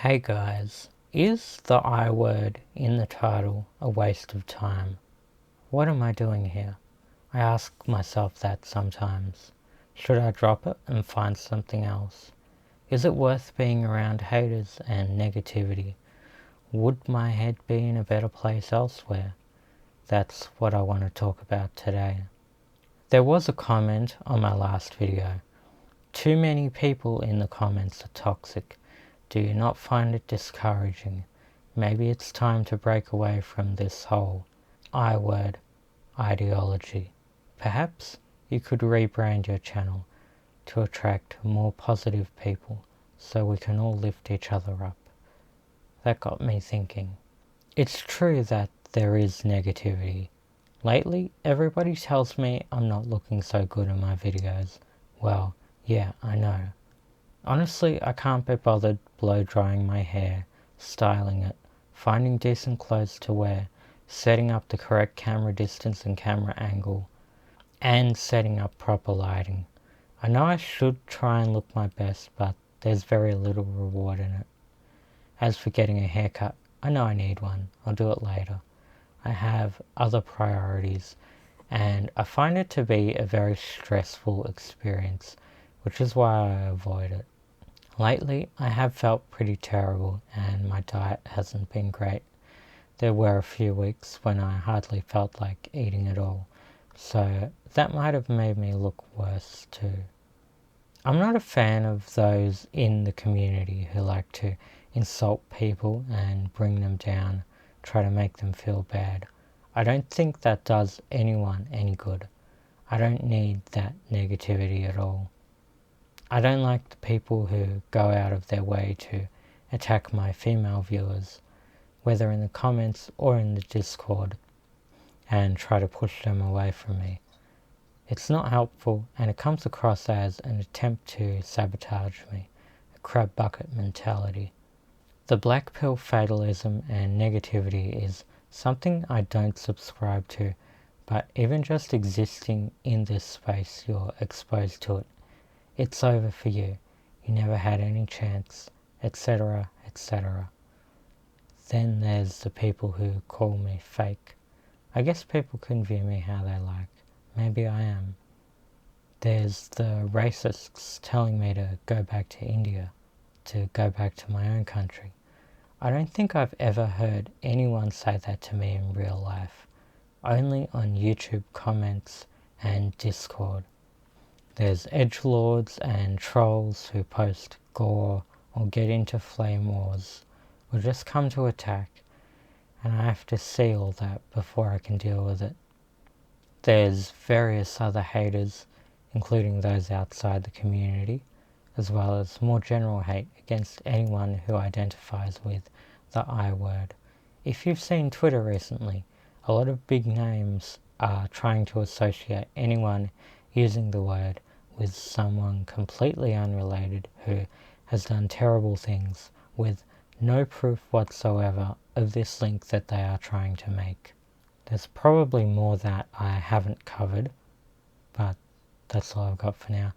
Hey guys, is the I word in the title a waste of time? What am I doing here? I ask myself that sometimes. Should I drop it and find something else? Is it worth being around haters and negativity? Would my head be in a better place elsewhere? That's what I want to talk about today. There was a comment on my last video. Too many people in the comments are toxic. Do you not find it discouraging? Maybe it's time to break away from this whole I word ideology. Perhaps you could rebrand your channel to attract more positive people so we can all lift each other up. That got me thinking. It's true that there is negativity. Lately, everybody tells me I'm not looking so good in my videos. Well, yeah, I know. Honestly, I can't be bothered blow drying my hair, styling it, finding decent clothes to wear, setting up the correct camera distance and camera angle, and setting up proper lighting. I know I should try and look my best, but there's very little reward in it. As for getting a haircut, I know I need one. I'll do it later. I have other priorities, and I find it to be a very stressful experience, which is why I avoid it. Lately, I have felt pretty terrible and my diet hasn't been great. There were a few weeks when I hardly felt like eating at all, so that might have made me look worse too. I'm not a fan of those in the community who like to insult people and bring them down, try to make them feel bad. I don't think that does anyone any good. I don't need that negativity at all. I don't like the people who go out of their way to attack my female viewers, whether in the comments or in the Discord, and try to push them away from me. It's not helpful and it comes across as an attempt to sabotage me, a crab bucket mentality. The black pill fatalism and negativity is something I don't subscribe to, but even just existing in this space you're exposed to it. It's over for you. You never had any chance, etc., etc. Then there's the people who call me fake. I guess people can view me how they like. Maybe I am. There's the racists telling me to go back to India, to go back to my own country. I don't think I've ever heard anyone say that to me in real life. Only on YouTube comments and Discord. There's edgelords and trolls who post gore or get into flame wars or just come to attack, and I have to see all that before I can deal with it. There's various other haters, including those outside the community, as well as more general hate against anyone who identifies with the I word. If you've seen Twitter recently, a lot of big names are trying to associate anyone using the word with someone completely unrelated who has done terrible things with no proof whatsoever of this link that they are trying to make. There's probably more that I haven't covered, but that's all I've got for now.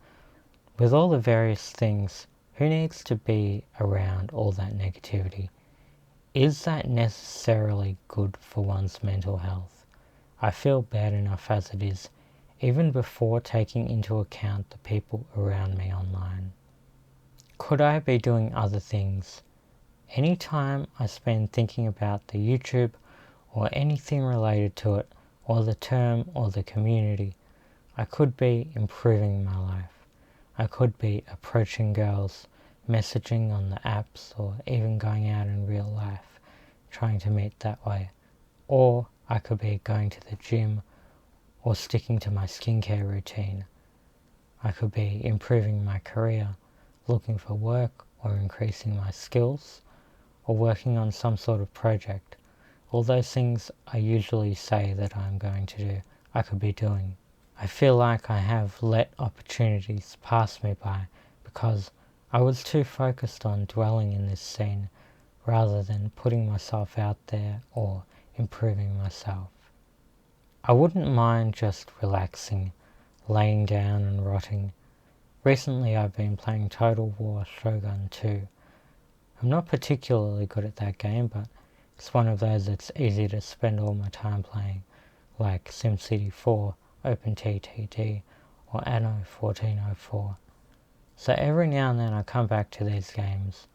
With all the various things, who needs to be around all that negativity? Is that necessarily good for one's mental health? I feel bad enough as it is, even before taking into account the people around me online. Could I be doing other things? Any time I spend thinking about the YouTube or anything related to it, or the term or the community, I could be improving my life. I could be approaching girls, messaging on the apps, or even going out in real life, trying to meet that way. Or I could be going to the gym or sticking to my skincare routine. I could be improving my career, looking for work or increasing my skills, or working on some sort of project. All those things I usually say that I'm going to do, I could be doing. I feel like I have let opportunities pass me by because I was too focused on dwelling in this scene rather than putting myself out there or improving myself. I wouldn't mind just relaxing, laying down and rotting. Recently I've been playing Total War Shogun 2, I'm not particularly good at that game, but it's one of those that's easy to spend all my time playing, like SimCity 4, OpenTTD, or Anno 1404. So every now and then I come back to these games.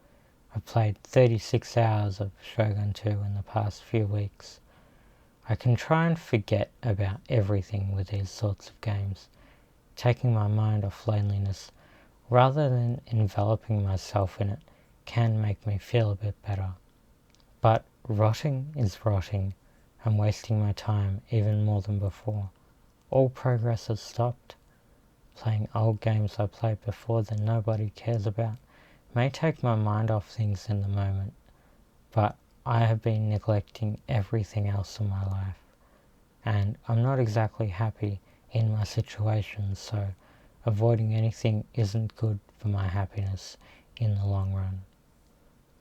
I've played 36 hours of Shogun 2 in the past few weeks. I can try and forget about everything with these sorts of games, taking my mind off loneliness rather than enveloping myself in it can make me feel a bit better. But rotting is rotting and wasting my time even more than before. All progress has stopped. Playing old games I played before that nobody cares about may take my mind off things in the moment, but I have been neglecting everything else in my life, and I'm not exactly happy in my situation, so avoiding anything isn't good for my happiness in the long run.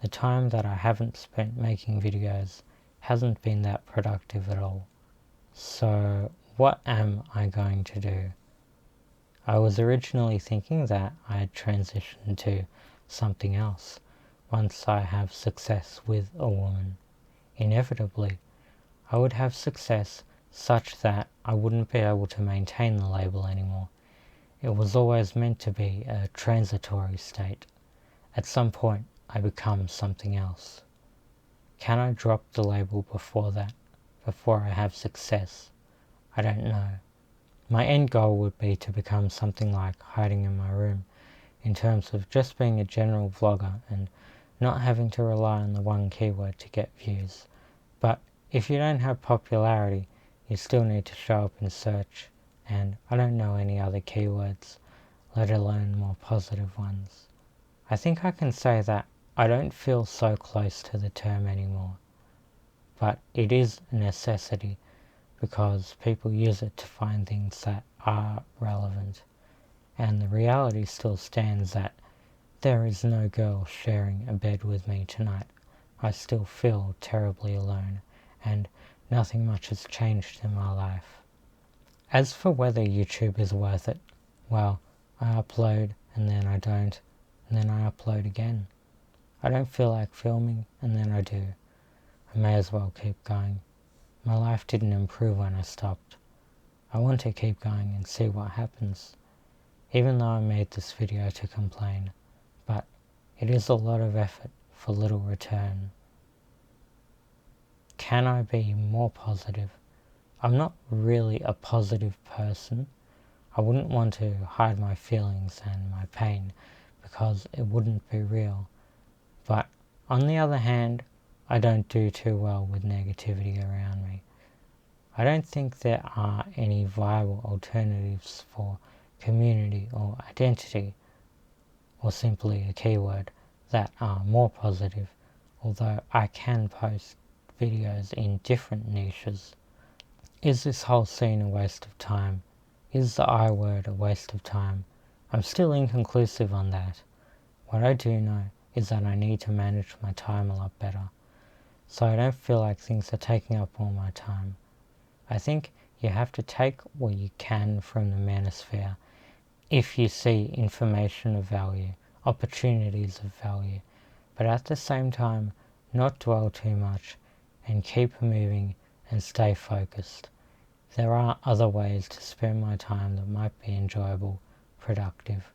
The time that I haven't spent making videos hasn't been that productive at all. So what am I going to do? I was originally thinking that I'd transition to something else once I have success with a woman. Inevitably, I would have success such that I wouldn't be able to maintain the label anymore. It was always meant to be a transitory state. At some point, I become something else. Can I drop the label before that, before I have success? I don't know. My end goal would be to become something like hiding in my room, in terms of just being a general vlogger and not having to rely on the one keyword to get views. But if you don't have popularity, you still need to show up in search, and I don't know any other keywords, let alone more positive ones. I think I can say that I don't feel so close to the term anymore, but it is a necessity because people use it to find things that are relevant, and the reality still stands that there is no girl sharing a bed with me tonight. I still feel terribly alone, and nothing much has changed in my life. As for whether YouTube is worth it, well, I upload and then I don't, and then I upload again. I don't feel like filming, and then I do. I may as well keep going. My life didn't improve when I stopped. I want to keep going and see what happens, even though I made this video to complain, but it is a lot of effort for little return. Can I be more positive? I'm not really a positive person. I wouldn't want to hide my feelings and my pain because it wouldn't be real. But on the other hand, I don't do too well with negativity around me. I don't think there are any viable alternatives for community or identity, or simply a keyword, that are more positive, although I can post videos in different niches. Is this whole scene a waste of time? Is the I word a waste of time? I'm still inconclusive on that. What I do know is that I need to manage my time a lot better, so I don't feel like things are taking up all my time. I think you have to take what you can from the manosphere if you see information of value, opportunities of value, but at the same time not dwell too much and keep moving and stay focused. There are other ways to spend my time that might be enjoyable, productive,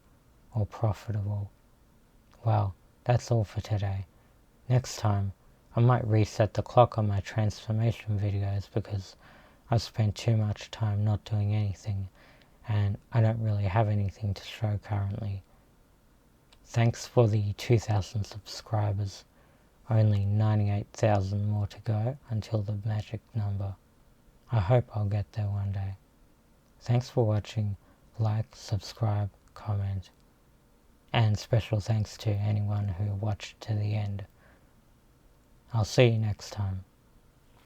or profitable. Well, that's all for today. Next time, I might reset the clock on my transformation videos because I've spent too much time not doing anything, and I don't really have anything to show currently. Thanks for the 2,000 subscribers. Only 98,000 more to go until the magic number. I hope I'll get there one day. Thanks for watching. Like, subscribe, comment. And special thanks to anyone who watched to the end. I'll see you next time.